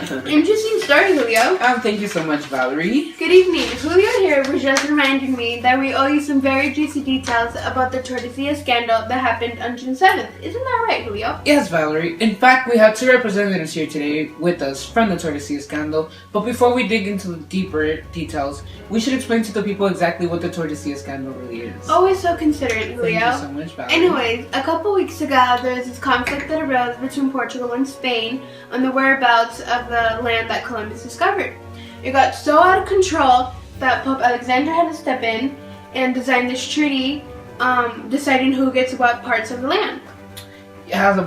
Interesting story, Julio. Thank you so much, Valerie. Good evening. Julio here was just reminding me that we owe you some very juicy details about the Tordesillas scandal that happened on June 7th. Isn't that right, Julio? Yes, Valerie. In fact, we have two representatives here today with us from the Tordesillas scandal. But before we dig into the deeper details, we should explain to the people exactly what the Tordesillas scandal really is. Always so considerate, Julio. Thank you so much, Valerie. Anyways, a couple weeks ago, there was this conflict that arose between Portugal and Spain on the whereabouts of the land that Columbus discovered. It got so out of control that Pope Alexander had to step in and design this treaty, deciding who gets what parts of the land. Yeah, the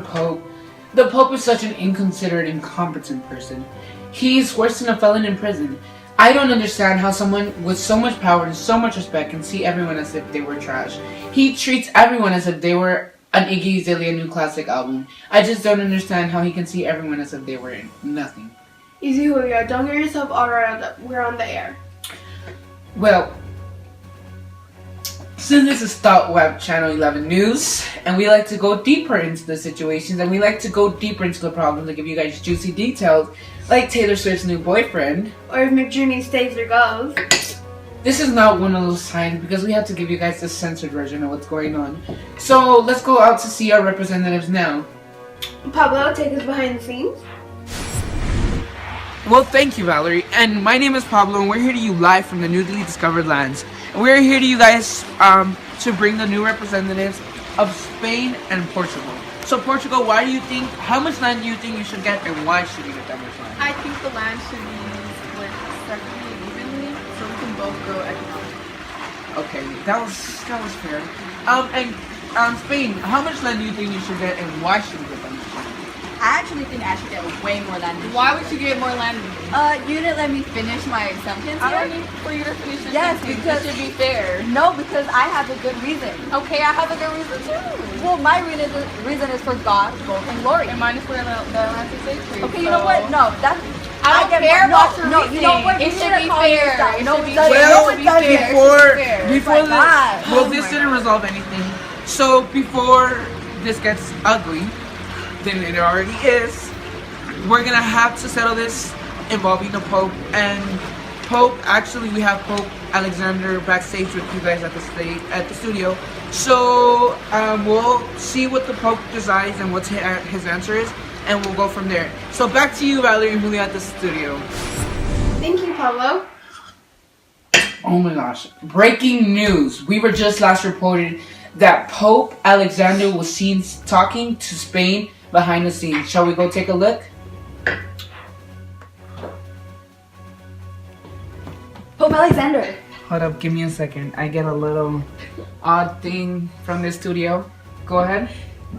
Pope is such an inconsiderate, incompetent person. He's worse than a felon in prison. I don't understand how someone with so much power and so much respect can see everyone as if they were trash. He treats everyone as if they were an Iggy Azalea new classic album. I just don't understand how he can see everyone as if they were nothing. Easy, Julio. Don't get yourself all riled up. We're on the air. Well, since this is WHAP Channel 11 News, and we like to go deeper into the situations, and we like to go deeper into the problems and give you guys juicy details, like Taylor Swift's new boyfriend, or if McDreamy stays or goes. This is not one of those times because we have to give you guys the censored version of what's going on. So let's go out to see our representatives now. Pablo, take us behind the scenes. Well, thank you, Valerie. And my name is Pablo, and we're here to you live from the newly discovered lands. And we're here to you guys to bring the new representatives of Spain and Portugal. So Portugal, how much land do you think you should get, and why should you get that much land? I think the land should be split separately and evenly, so we can both grow economically. Okay, that was fair. Spain, how much land do you think you should get, and why should you get that much land? I actually think I should get way more than you. Why would you get more land? You didn't let me finish my sentence I here. don't need for you to finish your Yes, sentence. because it should be fair. No, because I have a good reason. Okay, I have a good reason too. Well, my reason is for God's growth and glory. And mine is for the land to say free. Okay, you know what? No, that's. I don't care about your No, you know reasoning. what? It You should need be to calm fair. yourself. It No, should be it doesn't. fair. No, It should it be doesn't. fair. Before Oh my God. well, Oh this my didn't God. resolve anything. So before this gets ugly, then it already is. We're gonna have to settle this involving the Pope and we have Pope Alexander backstage with you guys at the studio. So we'll see what the Pope decides and what his answer is, and we'll go from there. So back to you, Valerie and Julia at the studio. Thank you, Pablo. Oh my gosh. Breaking news. We were just last reported that Pope Alexander was seen talking to Spain behind the scenes. Shall we go take a look? Pope Alexander. Hold up, give me a second. I get a little odd thing from the studio. Go ahead.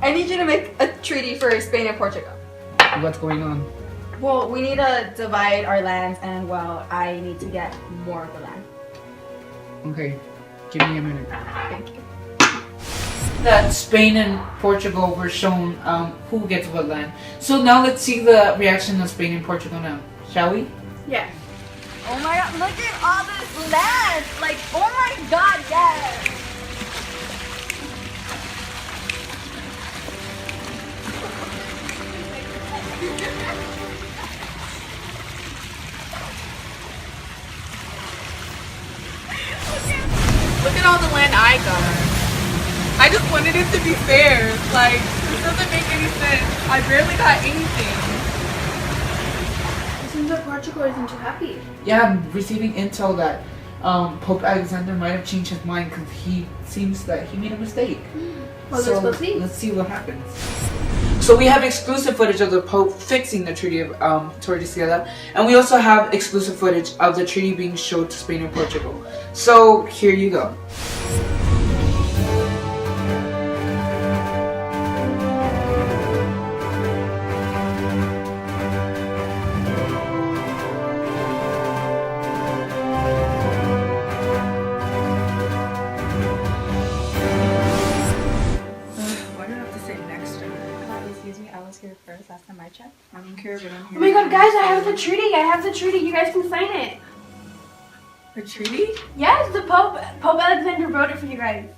I need you to make a treaty for Spain and Portugal. What's going on? Well, we need to divide our lands, and well, I need to get more of the land. Okay, give me a minute. Thank you. That Spain and Portugal were shown who gets what land. So now let's see the reaction of Spain and Portugal now. Shall we? Yeah. Oh my God, look at all this land! Like, oh my God, yes! Look at all the land I got. I just wanted it to be fair. Like, this doesn't make any sense. I barely got anything. It seems like Portugal isn't too happy. Yeah, I'm receiving intel that Pope Alexander might have changed his mind because he seems that he made a mistake. Well, So let's go see. let's see what happens. So we have exclusive footage of the Pope fixing the Treaty of Tordesillas, and we also have exclusive footage of the treaty being showed to Spain and Portugal. So here you go. Why do I have to sit next to her? Excuse me, I was here first last time I checked. I don't care, but I'm here. Oh my God, guys, I have the treaty. You guys can sign it. A treaty? Yes, the Pope Alexander wrote it for you guys.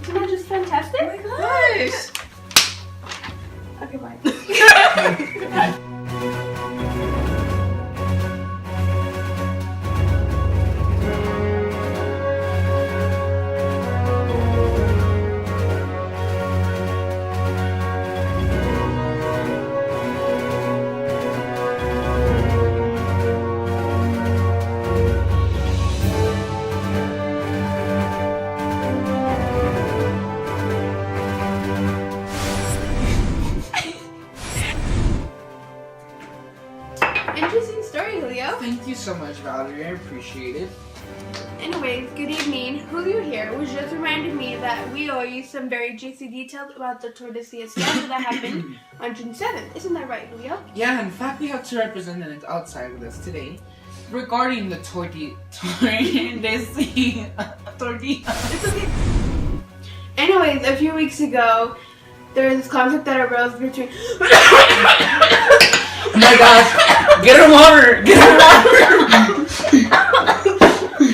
Isn't that just fantastic? Oh my gosh. Okay, bye. thank you so much, Valerie. I appreciate it. Anyways, good evening. Julio here was just reminding me that we owe you some very juicy details about the Tordesillas scandal that happened on June 7th. Isn't that right, Julio? Yeah, in fact, we have two representatives outside with us today regarding the tortilla. It's okay. Anyways, a few weeks ago, there was this conflict that arose between. Oh my gosh! Get her water! Get her